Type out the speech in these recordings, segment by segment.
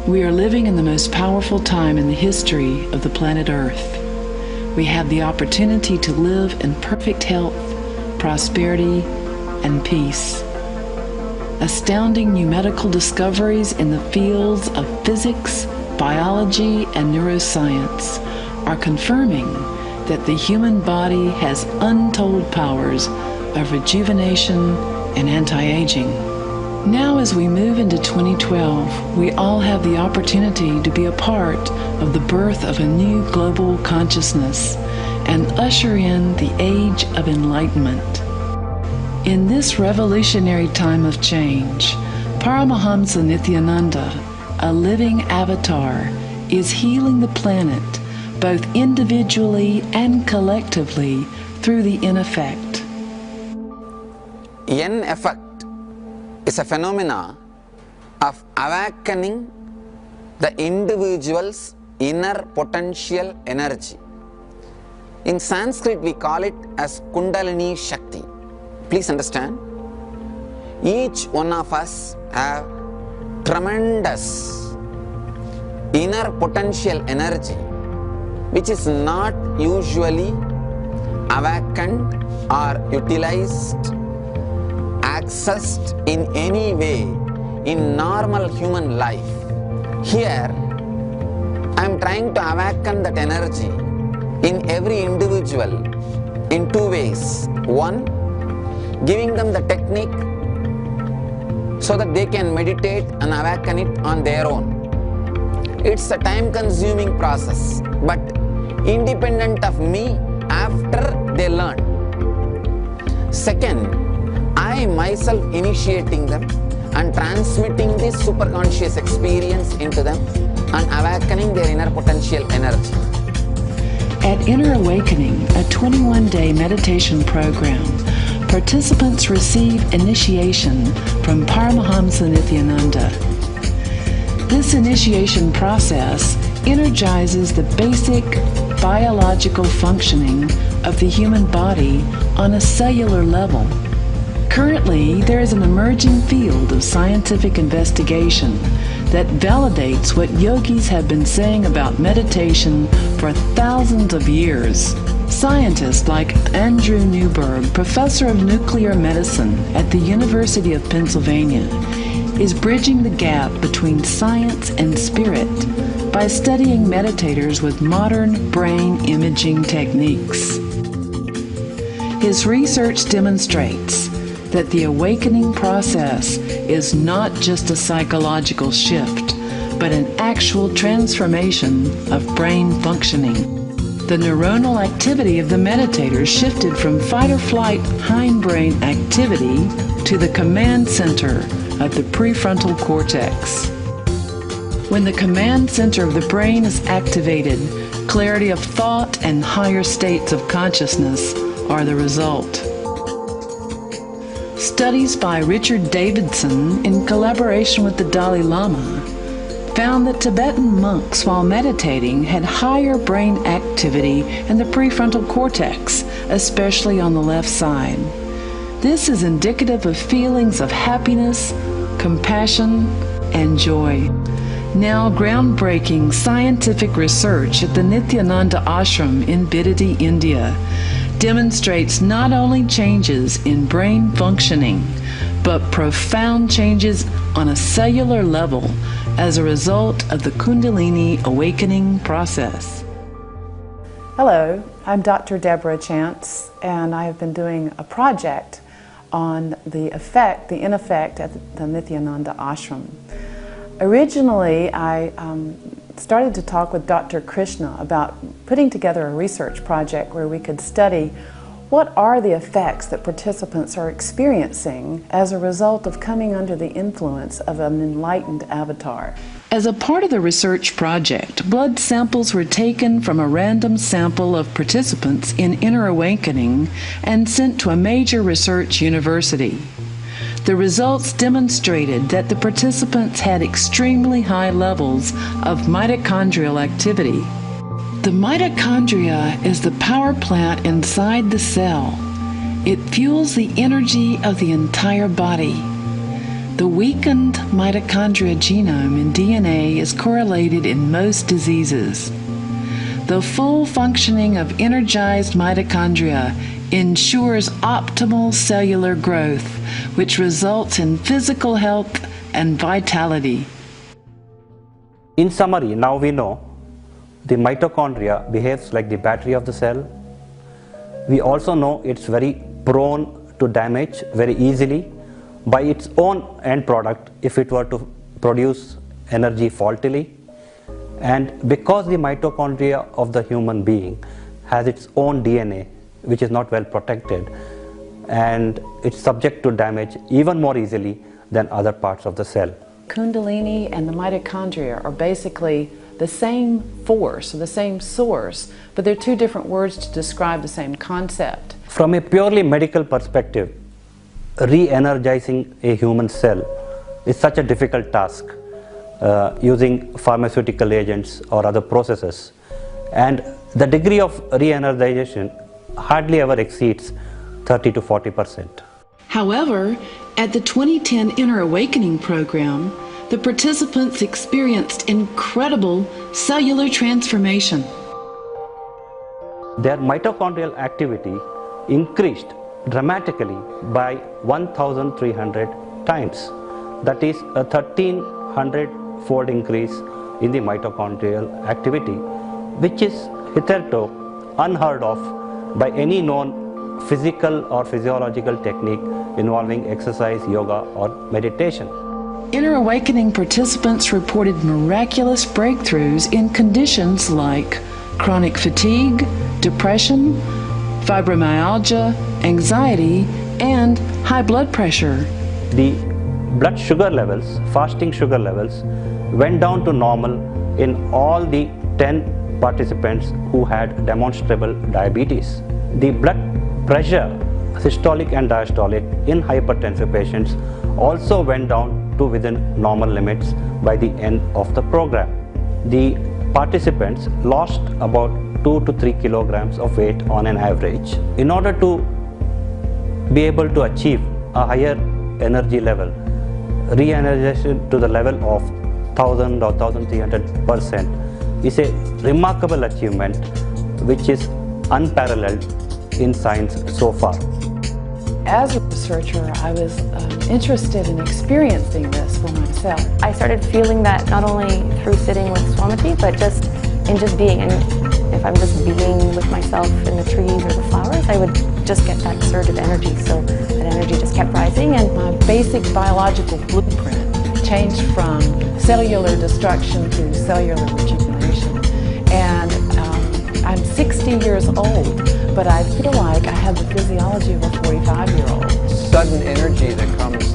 We are living in the most powerful time in the history of the planet Earth. We have the opportunity to live in perfect health, prosperity, and peace. Astounding new medical discoveries in the fields of physics, biology, and neuroscience are confirming that the human body has untold powers of rejuvenation and anti-aging. Now, as we move into 2012, we all have the opportunity to be a part of the birth of a new global consciousness and usher in the age of enlightenment. In this revolutionary time of change, Paramahamsa Nithyananda, a living avatar, is healing the planet both individually and collectively through the in-effect. In-effect is a phenomena of awakening the individual's inner potential energy. In Sanskrit, we call it as Kundalini Shakti. Please understand, each one of us have tremendous inner potential energy which is not usually awakened or utilized, accessed in any way in normal human life. Here, I am trying to awaken that energy in every individual in two ways. One, giving them the technique so that they can meditate and awaken it on their own. It's a time-consuming process, but independent of me after they learn. Second, I myself initiating them and transmitting this superconscious experience into them and awakening their inner potential energy. At Inner Awakening, a 21-day meditation program, participants receive initiation from Paramahamsa Nithyananda. This initiation process energizes the basic biological functioning of the human body on a cellular level. Currently, there is an emerging field of scientific investigation that validates what yogis have been saying about meditation for thousands of years. Scientists like Andrew Newberg, professor of nuclear medicine at the University of Pennsylvania, is bridging the gap between science and spirit by studying meditators with modern brain imaging techniques. His research demonstrates that the awakening process is not just a psychological shift, but an actual transformation of brain functioning. The neuronal activity of the meditators shifted from fight-or-flight hindbrain activity to the command center of the prefrontal cortex. When the command center of the brain is activated, clarity of thought and higher states of consciousness are the result. Studies by Richard Davidson, in collaboration with the Dalai Lama, found that Tibetan monks, while meditating, had higher brain activity in the prefrontal cortex, especially on the left side. This is indicative of feelings of happiness, compassion, and joy. Now, groundbreaking scientific research at the Nithyananda Ashram in Bidadi, India, demonstrates not only changes in brain functioning, but profound changes on a cellular level as a result of the Kundalini awakening process. Hello, I'm Dr. Deborah Chance, and I have been doing a project on the in-effect at the Nithyananda Ashram. Originally, I started to talk with Dr. Krishna about putting together a research project where we could study what are the effects that participants are experiencing as a result of coming under the influence of an enlightened avatar. As a part of the research project, blood samples were taken from a random sample of participants in Inner Awakening and sent to a major research university. The results demonstrated that the participants had extremely high levels of mitochondrial activity. The mitochondria is the power plant inside the cell. It fuels the energy of the entire body. The weakened mitochondria genome in DNA is correlated in most diseases. The full functioning of energized mitochondria ensures optimal cellular growth, which results in physical health and vitality. In summary, now we know the mitochondria behaves like the battery of the cell. We also know it's very prone to damage very easily by its own end product if it were to produce energy faultily. And because the mitochondria of the human being has its own DNA, which is not well protected, and it's subject to damage even more easily than other parts of the cell. Kundalini and the mitochondria are basically the same force, or the same source, but they're two different words to describe the same concept. From a purely medical perspective, re-energizing a human cell is such a difficult task using pharmaceutical agents or other processes, and the degree of re-energization hardly ever exceeds 30 to 40%. However, at the 2010 Inner Awakening program, the participants experienced incredible cellular transformation. Their mitochondrial activity increased dramatically by 1,300 times. That is a 1,300-fold increase in the mitochondrial activity, which is hitherto unheard of by any known physical or physiological technique involving exercise, yoga, or meditation. Inner Awakening participants reported miraculous breakthroughs in conditions like chronic fatigue, depression, fibromyalgia, anxiety, and high blood pressure. The blood sugar levels, fasting sugar levels, went down to normal in all the 10 participants who had demonstrable diabetes. The blood pressure, systolic and diastolic, in hypertensive patients also went down to within normal limits by the end of the program. The participants lost about 2 to 3 kilograms of weight on an average. In order to be able to achieve a higher energy level, re-energization to the level of 1000 or 1300% is a remarkable achievement which is unparalleled in science so far. As a researcher, I was interested in experiencing this for myself. I started feeling that not only through sitting with Swamiti, but just in just being. And if I'm just being with myself in the trees or the flowers, I would just get that surge of energy. So that energy just kept rising, and My basic biological blueprint changed from cellular destruction to cellular rejuvenation. And I'm 60 years old, but I feel like I have the physiology of a 45-year-old. Sudden energy that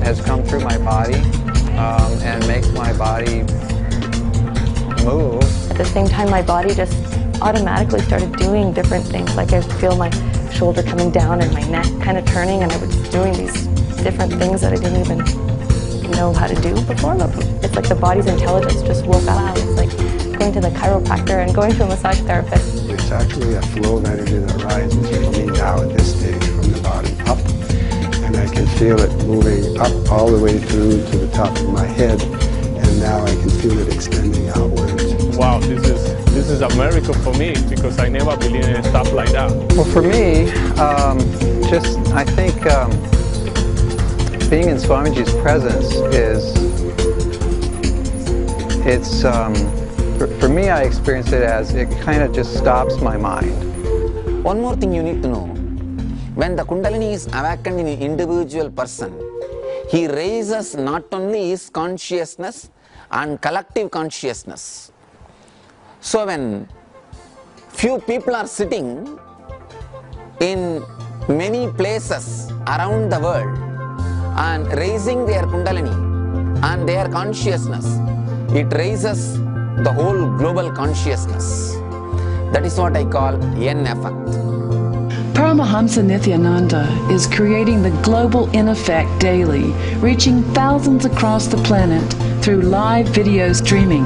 has come through my body and makes my body move. at the same time my body just automatically started doing different things. Like I feel my shoulder coming down and my neck kind of turning, and I was doing these different things that I didn't even know how to do before. It's like the body's intelligence just woke up. It's like going to the chiropractor and going to a massage therapist. It's actually a flow of energy that rises for me now at this stage from the bottom up, and I can feel it moving up all the way through to the top of my head, and now I can feel it extending outwards. Wow, this is a miracle for me, because I never believed in stuff like that. Well, for me, I think being in Swamiji's presence for me, I experience it as it kind of just stops my mind. One more thing you need to know. When the Kundalini is awakened in an individual person, he raises not only his consciousness and collective consciousness. So when few people are sitting in many places around the world and raising their Kundalini and their consciousness, it raises the whole global consciousness. That is what I call N effect. Paramahamsa Nithyananda is creating the global N effect daily, reaching thousands across the planet through live video streaming.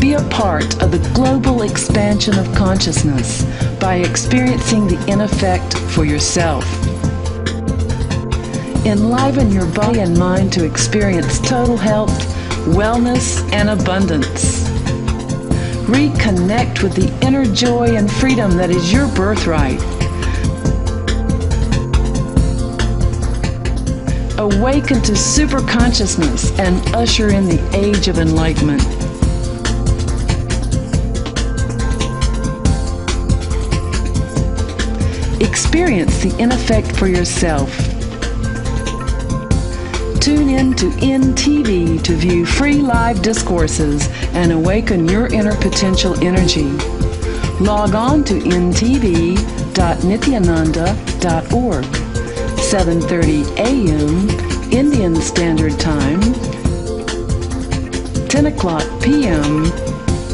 Be a part of the global expansion of consciousness by experiencing the N effect for yourself. Enliven your body and mind to experience total health, wellness, and abundance. Reconnect with the inner joy and freedom that is your birthright. Awaken to super consciousness and usher in the age of enlightenment. Experience the in effect for yourself. Tune in to NTV to view free live discourses and awaken your inner potential energy. Log on to ntv.nithyananda.org, 7:30 a.m. Indian Standard Time, 10 o'clock p.m.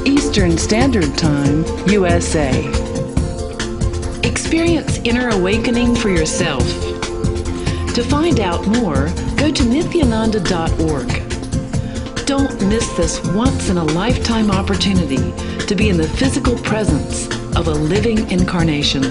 Eastern Standard Time, USA. Experience inner awakening for yourself. To find out more, go to Nithyananda.org. Don't miss this once-in-a-lifetime opportunity to be in the physical presence of a living incarnation.